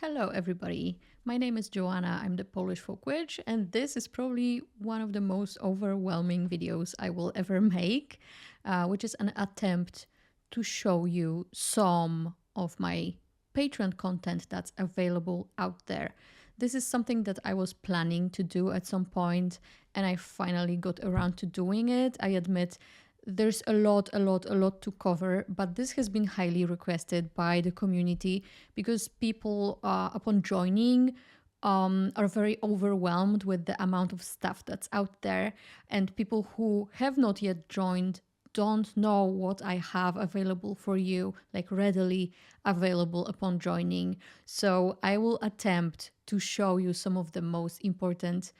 Hello, everybody. My name is Joanna. I'm the Polish folk witch, and this is probably one of the most overwhelming videos I will ever make, which is an attempt to show you some of my Patreon content that's available out there. This is something that I was planning to do at some point, and I finally got around to doing it. I admit there's a lot to cover, but this has been highly requested by the community because people, upon joining, are very overwhelmed with the amount of stuff that's out there, and people who have not yet joined don't know what I have available for you, like readily available upon joining. So I will attempt to show you some of the most important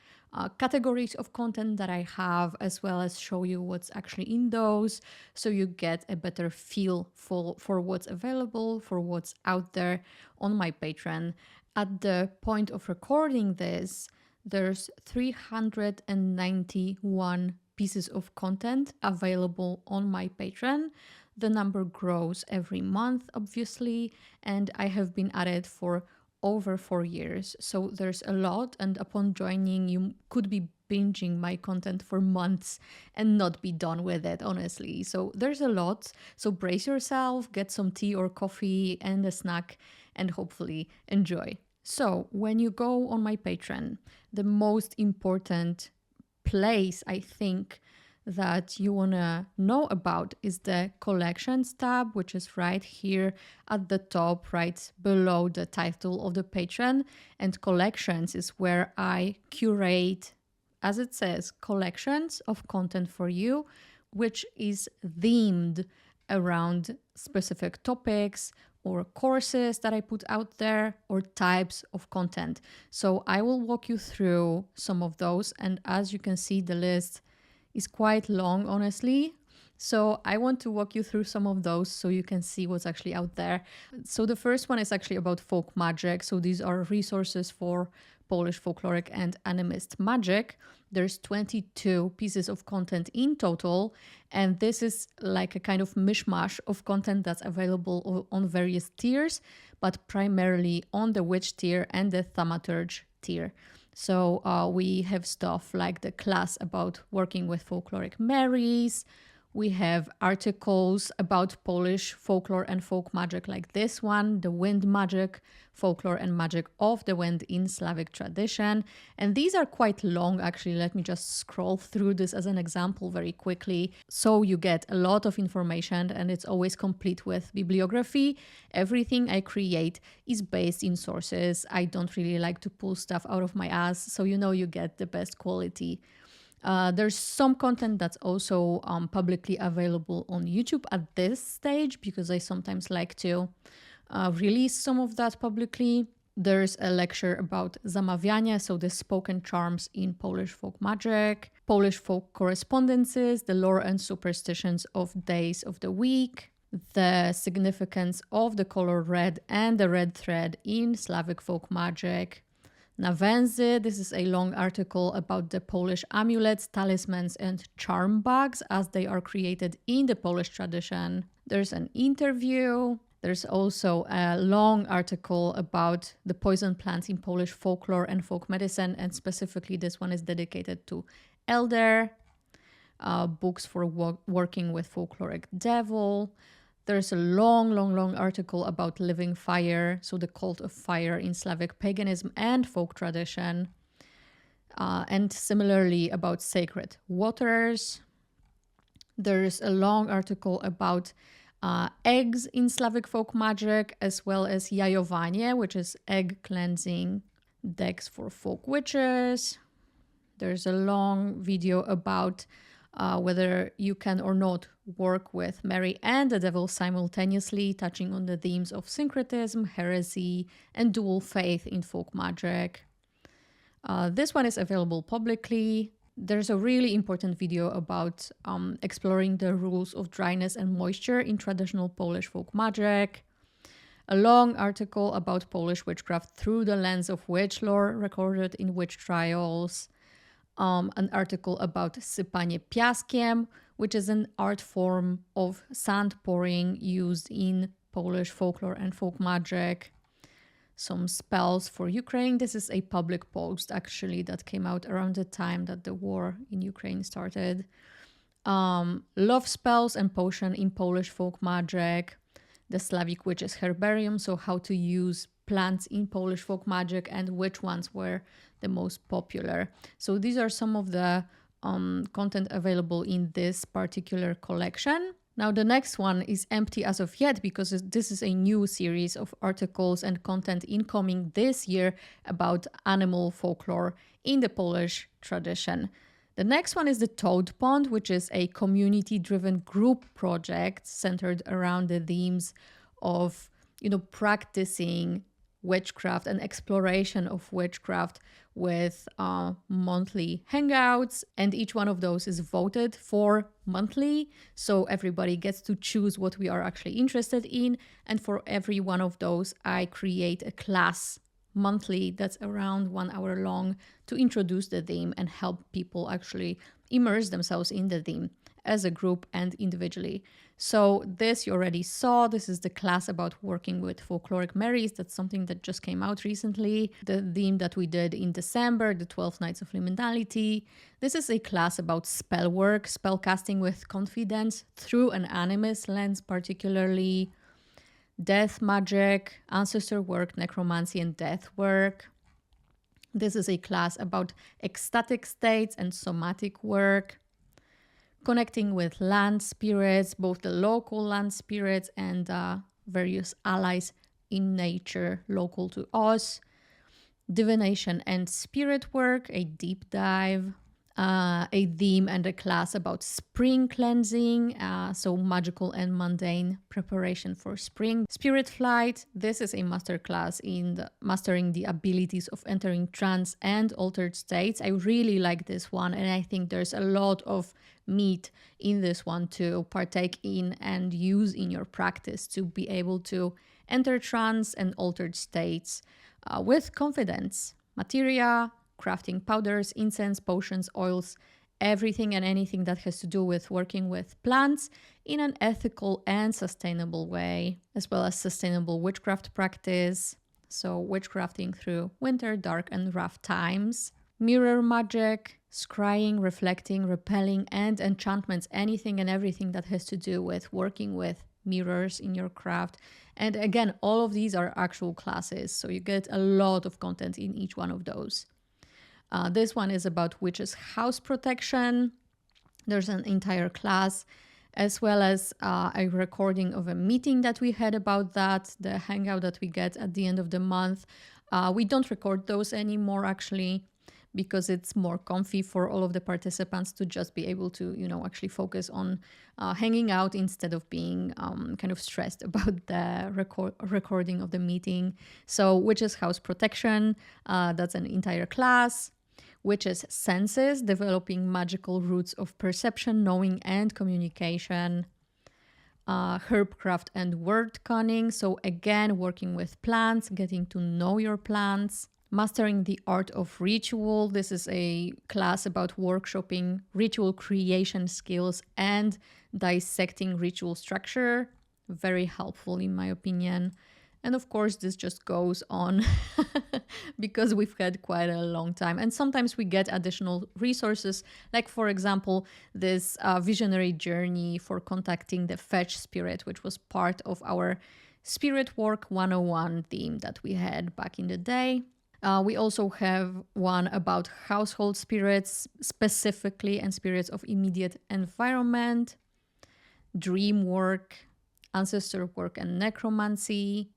categories of content that I have, as well as show you what's actually in those, so you get a better feel for what's available, for what's out there on my Patreon. At the point of recording this, there's 391 pieces of content available on my Patreon. The number grows every month, obviously, and I have been at it for over 4 years. So there's a lot, and upon joining, you could be binging my content for months and not be done with it, honestly. So there's a lot. So brace yourself, get some tea or coffee and a snack, and hopefully enjoy. So when you go on my Patreon, the most important place I think that you want to know about is the collections tab, which is right here at the top, right below the title of the Patreon. And collections is where I curate, as it says, collections of content for you, which is themed around specific topics or courses that I put out there or types of content. So I will walk you through some of those. And as you can see, the list is quite long, honestly. So I want to walk you through some of those so you can see what's actually out there. So the first one is actually about folk magic. So these are resources for Polish folkloric and animist magic. There's 22 pieces of content in total, and this is like a kind of mishmash of content that's available on various tiers, but primarily on the witch tier and the thaumaturge tier. So we have stuff like the class about working with folkloric Marys. We have articles about Polish folklore and folk magic like this one, the wind magic, folklore and magic of the wind in Slavic tradition. And these are quite long, actually. Let me just scroll through this as an example very quickly. So you get a lot of information, and it's always complete with bibliography. Everything I create is based in sources. I don't really like to pull stuff out of my ass, so you know you get the best quality. There's some content that's also publicly available on YouTube at this stage, because I sometimes like to release some of that publicly. There's a lecture about zamawianie, so the spoken charms in Polish folk magic, Polish folk correspondences, the lore and superstitions of days of the week, the significance of the color red and the red thread in Slavic folk magic, Nawęzy. This is a long article about the Polish amulets, talismans, and charm bags as they are created in the Polish tradition. There's an interview. There's also a long article about the poison plants in Polish folklore and folk medicine, and specifically this one is dedicated to Elder. Books for working with folkloric devil. There's a long article about living fire, so the cult of fire in Slavic paganism and folk tradition. And similarly about sacred waters. There's a long article about eggs in Slavic folk magic, as well as jajowanie, which is egg cleansing, decks for folk witches. There's a long video about whether you can or not work with Mary and the devil simultaneously, touching on the themes of syncretism, heresy, and dual faith in folk magic. This one is available publicly. There's a really important video about exploring the rules of dryness and moisture in traditional Polish folk magic. A long article about Polish witchcraft through the lens of witch lore recorded in witch trials. An article about sypanie piaskiem, which is an art form of sand pouring used in Polish folklore and folk magic. some spells for Ukraine. This is a public post actually that came out around the time that the war in Ukraine started. Love spells and potion in Polish folk magic, the Slavic witches herbarium, so how to use plants in Polish folk magic and which ones were the most popular. So these are some of the content available in this particular collection. Now the next one is empty as of yet because this is a new series of articles and content incoming this year about animal folklore in the Polish tradition. The next one is the Toad Pond, which is a community-driven group project centered around the themes of, practicing witchcraft and exploration of witchcraft with monthly hangouts, and each one of those is voted for monthly, so everybody gets to choose what we are actually interested in, and for every one of those I create a class monthly that's around 1 hour long to introduce the theme and help people actually immerse themselves in the theme as a group and individually. So this you already saw. This is the class about working with folkloric Marys. That's something that just came out recently. The theme that we did in December, the 12 Nights of Liminality. This is a class about spell work, spell casting with confidence through an animist lens particularly. Death magic, ancestor work, necromancy, and death work. This is a class about ecstatic states and somatic work. Connecting with land spirits, both the local land spirits and various allies in nature local to us. Divination and spirit work, a deep dive. A theme and a class about spring cleansing, so magical and mundane preparation for spring. Spirit flight, this is a masterclass in mastering the abilities of entering trance and altered states. I really like this one, and I think there's a lot of meat in this one to partake in and use in your practice to be able to enter trance and altered states with confidence. Materia, crafting powders, incense, potions, oils, everything and anything that has to do with working with plants in an ethical and sustainable way, as well as sustainable witchcraft practice. So witchcrafting through winter, dark and rough times. Mirror magic, scrying, reflecting, repelling, and enchantments, anything and everything that has to do with working with mirrors in your craft. And again, all of these are actual classes, so you get a lot of content in each one of those. This one is about witches' house protection. There's an entire class, as well as a recording of a meeting that we had about that, the hangout that we get at the end of the month. We don't record those anymore, actually, because it's more comfy for all of the participants to just be able to, actually focus on hanging out instead of being kind of stressed about the recording of the meeting. So witches' house protection, that's an entire class. Witches' senses, developing magical roots of perception, knowing, and communication. Herbcraft and word cunning, so again, working with plants, getting to know your plants. Mastering the art of ritual, this is a class about workshopping ritual creation skills and dissecting ritual structure. Very helpful in my opinion. And of course, this just goes on because we've had quite a long time. And sometimes we get additional resources, like, for example, this visionary journey for contacting the fetch spirit, which was part of our Spirit Work 101 theme that we had back in the day. We also have one about household spirits specifically and spirits of immediate environment, dream work, ancestor work, and necromancy.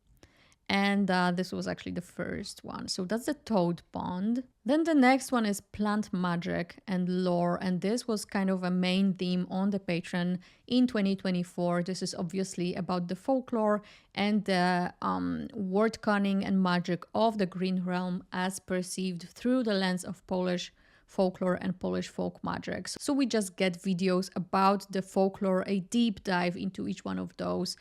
And this was actually the first one. So that's the Toad Pond. Then the next one is plant magic and lore. And this was kind of a main theme on the Patreon in 2024. This is obviously about the folklore and the word cunning and magic of the Green Realm as perceived through the lens of Polish folklore and Polish folk magic. So we just get videos about the folklore, a deep dive into each one of those.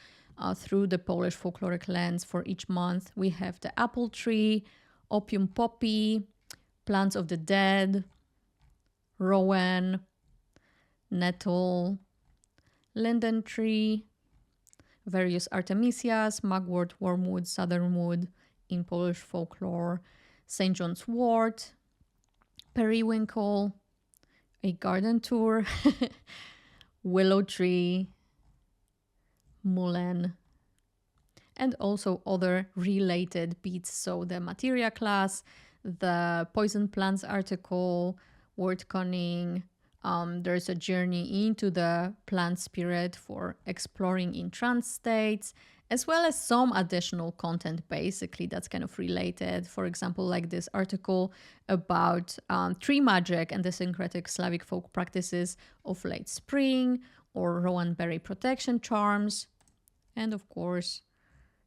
Through the Polish folkloric lens for each month. We have the apple tree, opium poppy, plants of the dead, rowan, nettle, linden tree, various artemisias, mugwort, wormwood, southernwood, in Polish folklore, St. John's Wort, Periwinkle, a garden tour, willow tree, mullen, and also other related bits. So the materia class, the poison plants article, word conning. There's a journey into the plant spirit for exploring in trance states, as well as some additional content basically that's kind of related. For example, like this article about tree magic and the syncretic Slavic folk practices of late spring, or rowan berry protection charms. And of course,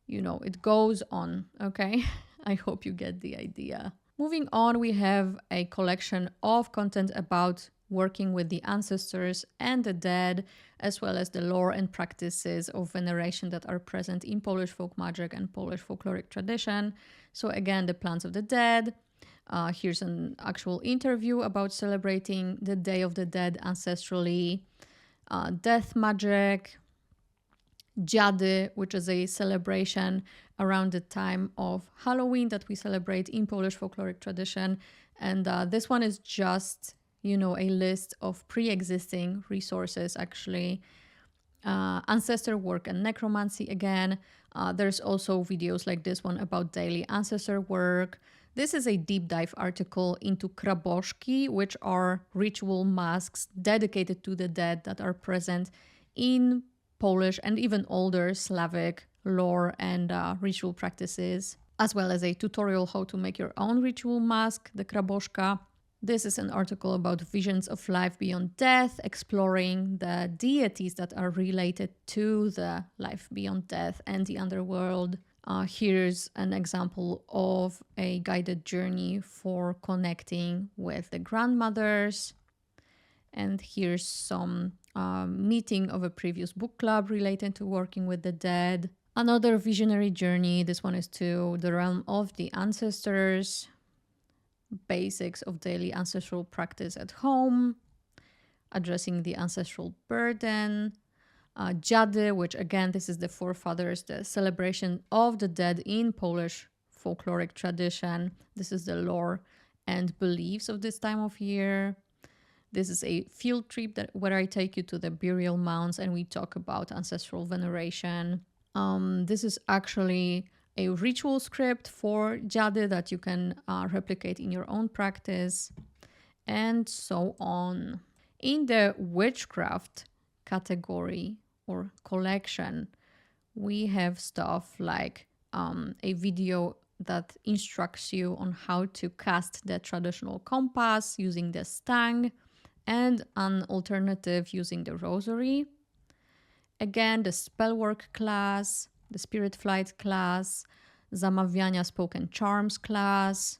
you know, it goes on, okay? I hope you get the idea. Moving on, we have a collection of content about working with the ancestors and the dead, as well as the lore and practices of veneration that are present in Polish folk magic and Polish folkloric tradition. So again, the plants of the dead. Here's an actual interview about celebrating the Day of the Dead ancestrally. Death magic, Dziady, which is a celebration around the time of Halloween that we celebrate in Polish folkloric tradition. And this one is just, you know, a list of pre-existing resources, actually. Ancestor work and necromancy again. There's also videos like this one about daily ancestor work. This is a deep dive article into kraboszki, which are ritual masks dedicated to the dead that are present in Polish and even older Slavic lore and ritual practices, as well as a tutorial how to make your own ritual mask, the kraboszka. This is an article about visions of life beyond death, exploring the deities that are related to the life beyond death and the underworld. Here's an example of a guided journey for connecting with the grandmothers. And here's some meeting of a previous book club related to working with the dead. Another visionary journey. This one is to the realm of the ancestors. Basics of daily ancestral practice at home. Addressing the ancestral burden. Dziady, which again, this is the forefathers, the celebration of the dead in Polish folkloric tradition. This is the lore and beliefs of this time of year. This is a field trip where I take you to the burial mounds and we talk about ancestral veneration. This is actually a ritual script for Dziady that you can replicate in your own practice, and so on. In the witchcraft category or collection, we have stuff like a video that instructs you on how to cast the traditional compass using the stang, and an alternative using the rosary. Again, the spellwork class, the spirit flight class, zamawiania spoken charms class,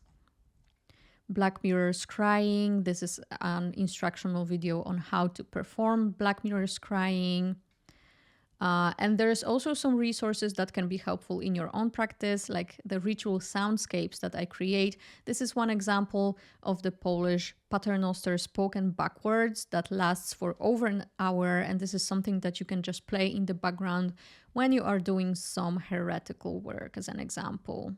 Black Mirror scrying. This is an instructional video on how to perform Black Mirror scrying. And there's also some resources that can be helpful in your own practice, like the ritual soundscapes that I create. This is one example of the Polish paternoster spoken backwards that lasts for over an hour. And this is something that you can just play in the background when you are doing some heretical work, as an example.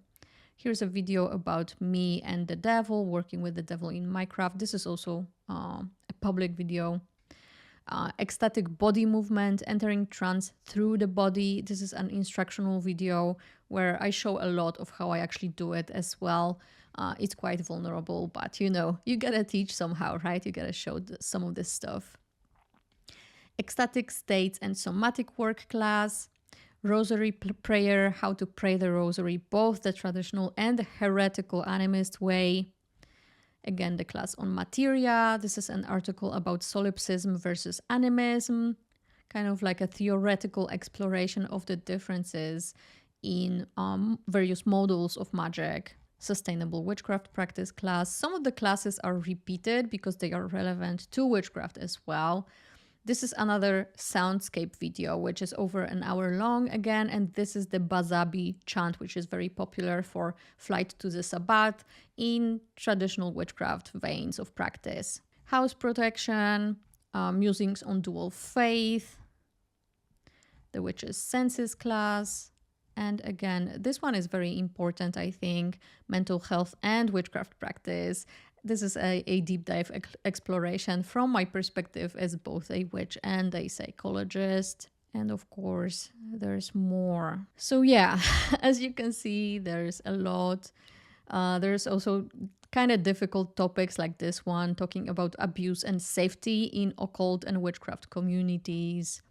Here's a video about me and the devil, working with the devil in Minecraft. This is also a public video. Ecstatic body movement, entering trance through the body. This is an instructional video where I show a lot of how I actually do it as well. It's quite vulnerable, but you know, you gotta teach somehow, right? You gotta show some of this stuff. Ecstatic states and somatic work class. Rosary prayer, how to pray the rosary, both the traditional and the heretical animist way. Again, the class on materia. This is an article about solipsism versus animism, kind of like a theoretical exploration of the differences in various modules of magic. Sustainable witchcraft practice class. Some of the classes are repeated because they are relevant to witchcraft as well. This is another soundscape video, which is over an hour long again, and this is the Bazabi chant, which is very popular for flight to the Sabbath in traditional witchcraft veins of practice. House protection, musings on dual faith, the witch's senses class, And again, this one is very important, I think. Mental health and witchcraft practice. This is a deep dive exploration from my perspective as both a witch and a psychologist. And of course, there's more. So, yeah, as you can see, there's a lot. There's also kind of difficult topics like this one, talking about abuse and safety in occult and witchcraft communities.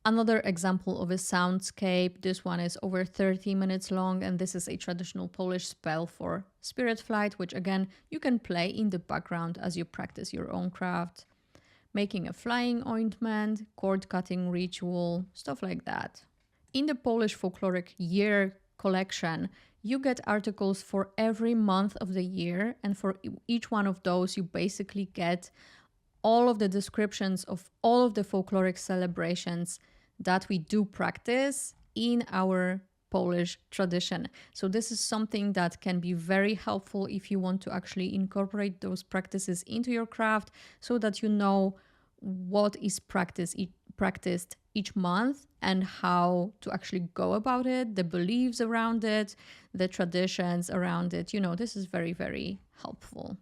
Another example of a soundscape, this one is over 30 minutes long, and this is a traditional Polish spell for spirit flight, which again, you can play in the background as you practice your own craft. Making a flying ointment, cord cutting ritual, stuff like that. In the Polish Folkloric Year collection, you get articles for every month of the year, and for each one of those, you basically get all of the descriptions of all of the folkloric celebrations that we do practice in our Polish tradition. So this is something that can be very helpful if you want to actually incorporate those practices into your craft, so that you know what is practiced each month and how to actually go about it, the beliefs around it, the traditions around it. This is very, very helpful.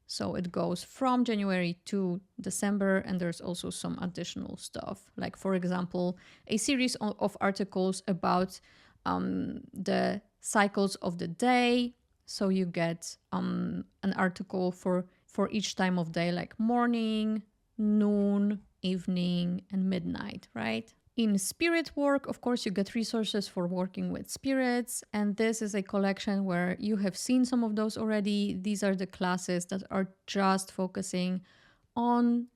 So it goes from January to December, and there's also some additional stuff. Like, for example, a series of articles about the cycles of the day. So you get an article for each time of day, like morning, noon, evening, and midnight, right? In spirit work, of course, you get resources for working with spirits, and this is a collection where you have seen some of those already. These are the classes that are just focusing on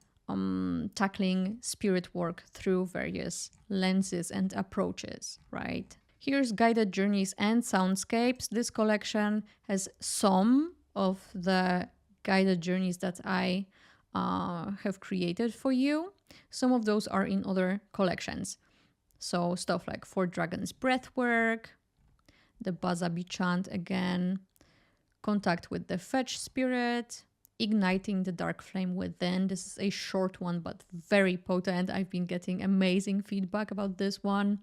tackling spirit work through various lenses and approaches, right? Here's guided journeys and soundscapes. This collection has some of the guided journeys that I have created for you. Some of those are in other collections. So stuff like Four Dragons Breathwork, the Bazabi chant again, Contact with the Fetch Spirit, Igniting the Dark Flame Within. This is a short one, but very potent. I've been getting amazing feedback about this one.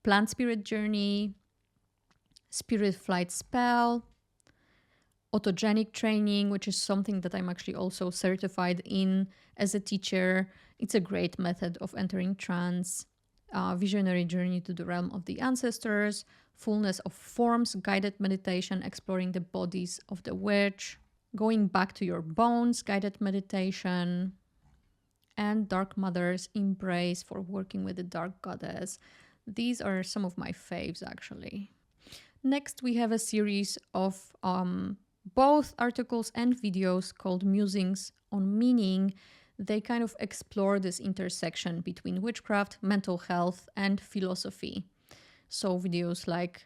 Plant Spirit Journey, Spirit Flight Spell, Autogenic Training, which is something that I'm actually also certified in as a teacher. It's a great method of entering trance. Visionary Journey to the Realm of the Ancestors, Fullness of Forms, Guided Meditation, Exploring the Bodies of the Witch, Going Back to Your Bones, Guided Meditation, and Dark Mother's Embrace for working with the Dark Goddess. These are some of my faves, actually. Next, we have a series of both articles and videos called Musings on Meaning. They kind of explore this intersection between witchcraft, mental health, and philosophy. So videos like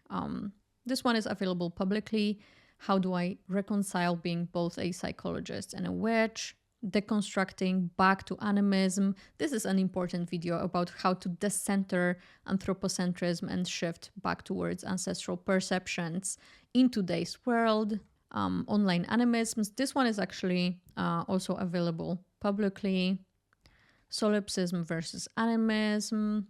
this one is available publicly. How do I reconcile being both a psychologist and a witch? Deconstructing back to animism. This is an important video about how to decenter anthropocentrism and shift back towards ancestral perceptions in today's world. Online animisms. This one is actually also available publicly. Solipsism versus animism.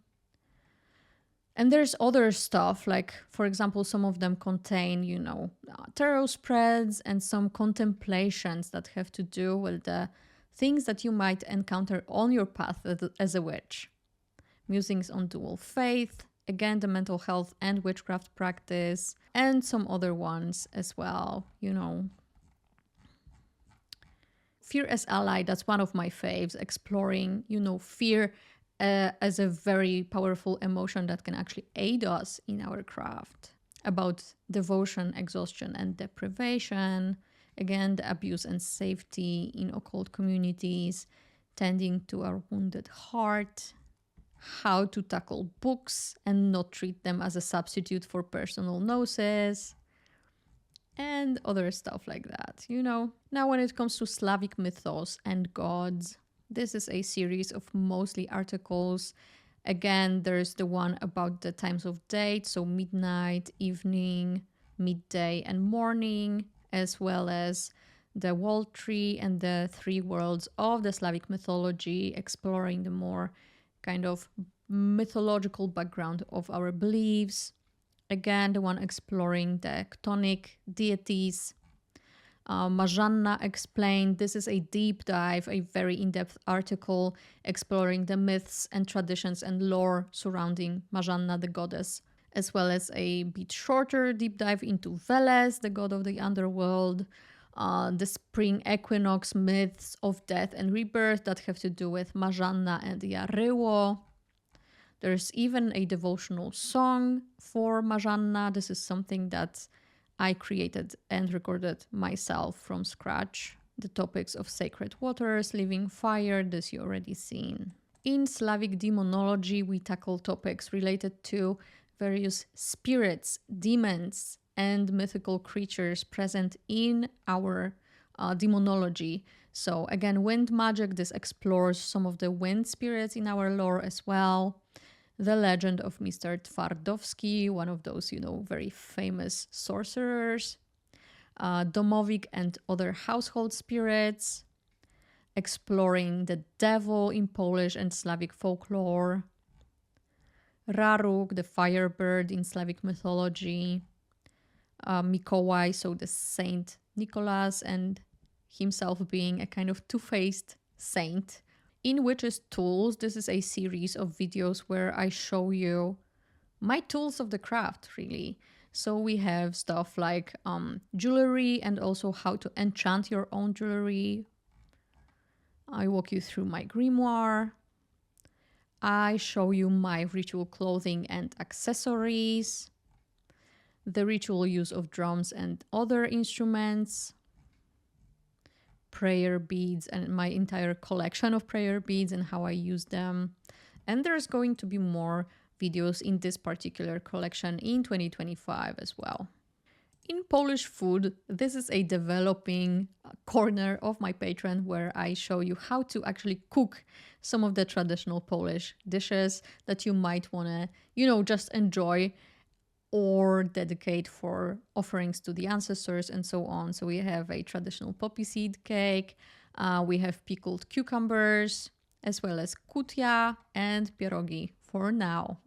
And there's other stuff, like, for example, some of them contain, tarot spreads and some contemplations that have to do with the things that you might encounter on your path as a witch. Musings on dual faith, again, the mental health and witchcraft practice, and some other ones as well, Fear as Ally, that's one of my faves, exploring, fear as a very powerful emotion that can actually aid us in our craft. About devotion, exhaustion, and deprivation. Again, the abuse and safety in occult communities, tending to our wounded heart. How to tackle books and not treat them as a substitute for personal gnosis. And other stuff like that, Now, when it comes to Slavic mythos and gods, this is a series of mostly articles. Again, there's the one about the times of day, so midnight, evening, midday, and morning, as well as the Wall Tree and the three worlds of the Slavic mythology, exploring the more kind of mythological background of our beliefs. Again, the one exploring the chthonic deities. Majanna Explained. This is a deep dive, a very in depth article exploring the myths and traditions and lore surrounding Majanna, the goddess, as well as a bit shorter deep dive into Veles, the god of the underworld, the spring equinox myths of death and rebirth that have to do with Majanna and Yarrewo. There's even a devotional song for Majanna. This is something that I created and recorded myself from scratch. The topics of sacred waters, living fire, this you already seen. In Slavic demonology, we tackle topics related to various spirits, demons, and mythical creatures present in our demonology. So again, wind magic, this explores some of the wind spirits in our lore as well. The legend of Mr. Twardowski, one of those, very famous sorcerers. Domovik and other household spirits. Exploring the devil in Polish and Slavic folklore. Raruk, the firebird in Slavic mythology. Mikołaj, so the Saint Nicholas, and himself being a kind of two-faced saint. In Witches Tools, this is a series of videos where I show you my tools of the craft, really. So we have stuff like jewelry and also how to enchant your own jewelry. I walk you through my grimoire. I show you my ritual clothing and accessories. The ritual use of drums and other instruments. Prayer beads and my entire collection of prayer beads and how I use them. And there's going to be more videos in this particular collection in 2025 as well. In Polish food, this is a developing corner of my Patreon where I show you how to actually cook some of the traditional Polish dishes that you might want to, just enjoy or dedicate for offerings to the ancestors and so on. So we have a traditional poppy seed cake, we have pickled cucumbers, as well as kutia and pierogi for now.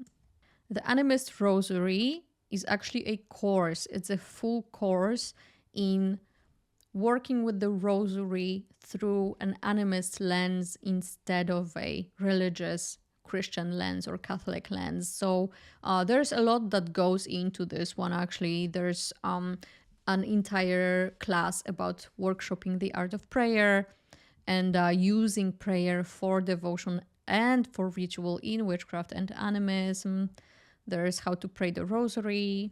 The Animist Rosary is actually a course. It's a full course in working with the rosary through an animist lens instead of a religious Christian lens or Catholic lens. So there's a lot that goes into this one actually. There's an entire class about workshopping the art of prayer and using prayer for devotion and for ritual in witchcraft and animism. There's how to pray the rosary,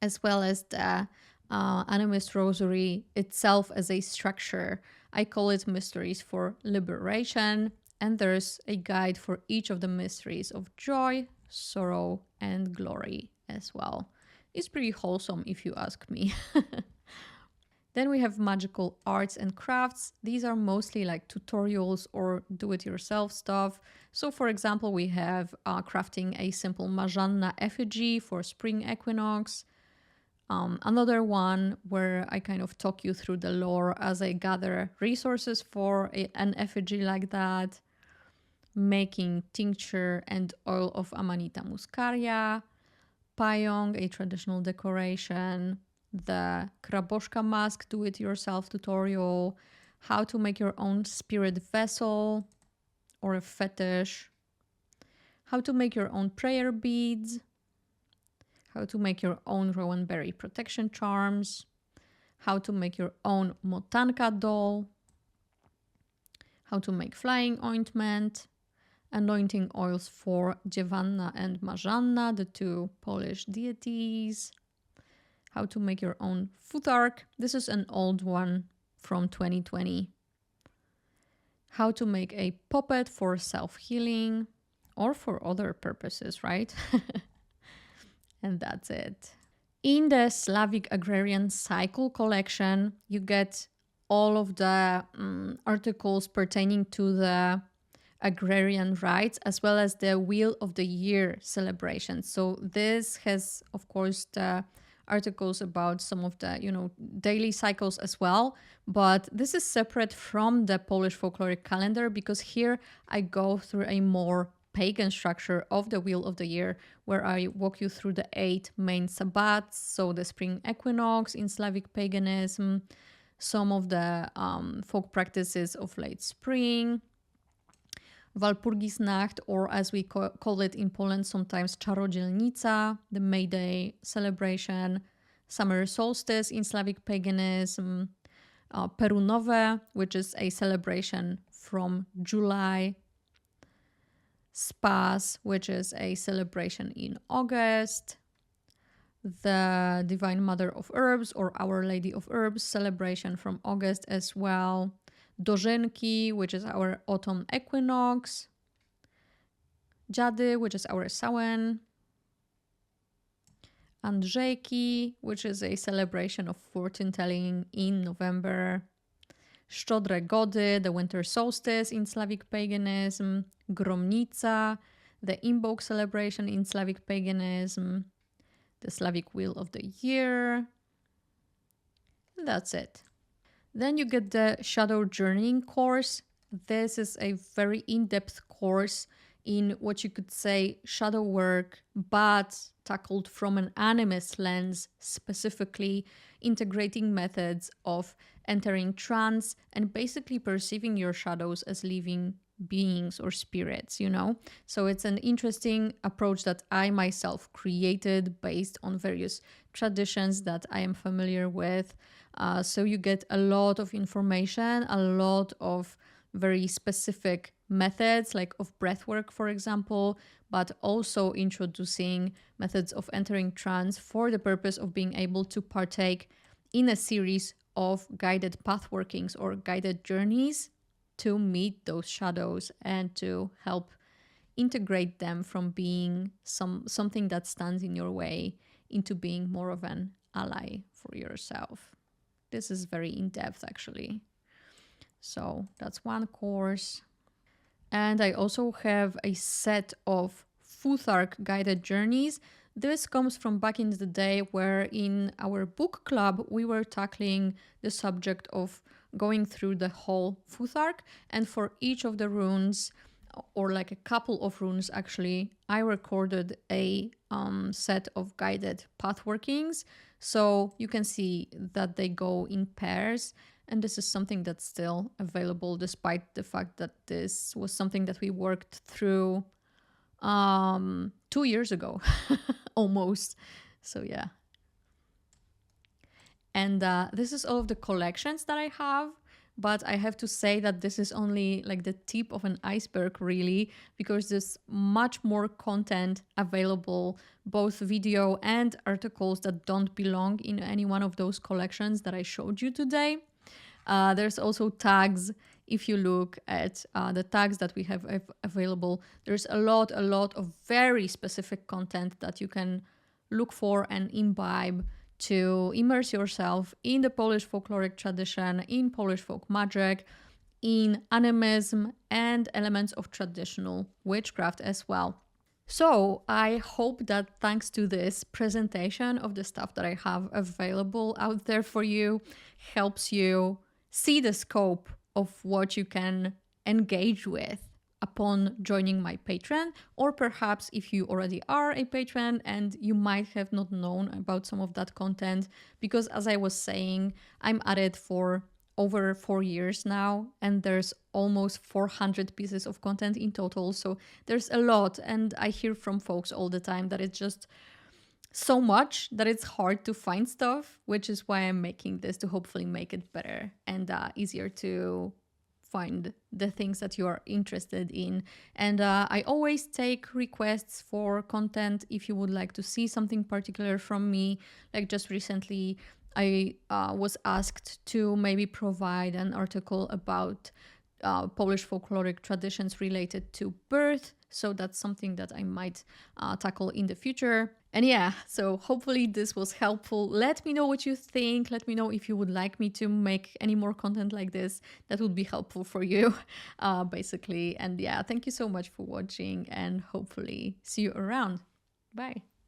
as well as the animist rosary itself as a structure. I call it Mysteries for Liberation. And there's a guide for each of the mysteries of joy, sorrow, and glory as well. It's pretty wholesome if you ask me. Then we have magical arts and crafts. These are mostly like tutorials or do-it-yourself stuff. So for example, we have crafting a simple Majanna effigy for spring equinox. Another one where I kind of talk you through the lore as I gather resources for an effigy like that. Making tincture and oil of Amanita muscaria, payong, a traditional decoration, the Kraboszka mask do-it-yourself tutorial, how to make your own spirit vessel or a fetish, how to make your own prayer beads, how to make your own Rowan Berry protection charms, how to make your own Motanka doll, how to make flying ointment, anointing oils for Dziewanna and Majanna, the two Polish deities. How to make your own futark. This is an old one from 2020. How to make a puppet for self-healing or for other purposes, right? And that's it. In the Slavic Agrarian Cycle collection, you get all of the articles pertaining to the agrarian rights, as well as the Wheel of the Year celebration. So this has, of course, the articles about some of the, daily cycles as well. But this is separate from the Polish folkloric calendar because here I go through a more pagan structure of the Wheel of the Year, where I walk you through the 8 main sabbats, so the spring equinox in Slavic paganism, some of the folk practices of late spring, Walpurgisnacht, or as we call it in Poland sometimes Czarodzielnica, the May Day celebration, summer solstice in Slavic paganism, Perunowe, which is a celebration from July, Spas, which is a celebration in August, the Divine Mother of Herbs or Our Lady of Herbs celebration from August as well, Dożynki, which is our autumn equinox, Dziady, which is our Samhain, Andrzejki, which is a celebration of fortune telling in November, Szczodre Gody, the winter solstice in Slavic paganism, Gromnica, the Imbolc celebration in Slavic paganism, the Slavic Wheel of the Year. And that's it. Then you get the Shadow Journeying course. This is a very in-depth course in what you could say shadow work, but tackled from an animist lens, specifically integrating methods of entering trance and basically perceiving your shadows as living beings or spirits, So it's an interesting approach that I myself created based on various traditions that I am familiar with. So you get a lot of information, a lot of very specific methods, like of breathwork, for example, but also introducing methods of entering trance for the purpose of being able to partake in a series of guided pathworkings or guided journeys to meet those shadows and to help integrate them from being something that stands in your way into being more of an ally for yourself. This is very in-depth, actually. So that's one course. And I also have a set of Futhark guided journeys. This comes from back in the day where in our book club, we were tackling the subject of going through the whole Futhark. And for each of the runes, or like a couple of runes actually, I recorded a set of guided pathworkings. So you can see that they go in pairs. And this is something that's still available despite the fact that this was something that we worked through 2 years ago, almost. So yeah. And this is all of the collections that I have. But I have to say that this is only like the tip of an iceberg, really, because there's much more content available, both video and articles that don't belong in any one of those collections that I showed you today. There's also tags. If you look at the tags that we have available, there's a lot of very specific content that you can look for and imbibe to immerse yourself in the Polish folkloric tradition, in Polish folk magic, in animism, and elements of traditional witchcraft as well. So I hope that thanks to this presentation of the stuff that I have available out there for you, helps you see the scope of what you can engage with upon joining my Patreon, or perhaps if you already are a patron and you might have not known about some of that content, because as I was saying, I'm at it for over 4 years now, and there's almost 400 pieces of content in total, so there's a lot, and I hear from folks all the time that it's just so much that it's hard to find stuff, which is why I'm making this, to hopefully make it better and easier to find the things that you are interested in. And I always take requests for content if you would like to see something particular from me. Like just recently, I was asked to maybe provide an article about Polish folkloric traditions related to birth. So that's something that I might tackle in the future. And yeah, so hopefully this was helpful. Let me know what you think. Let me know if you would like me to make any more content like this. That would be helpful for you, basically. And yeah, thank you so much for watching, and hopefully see you around. Bye.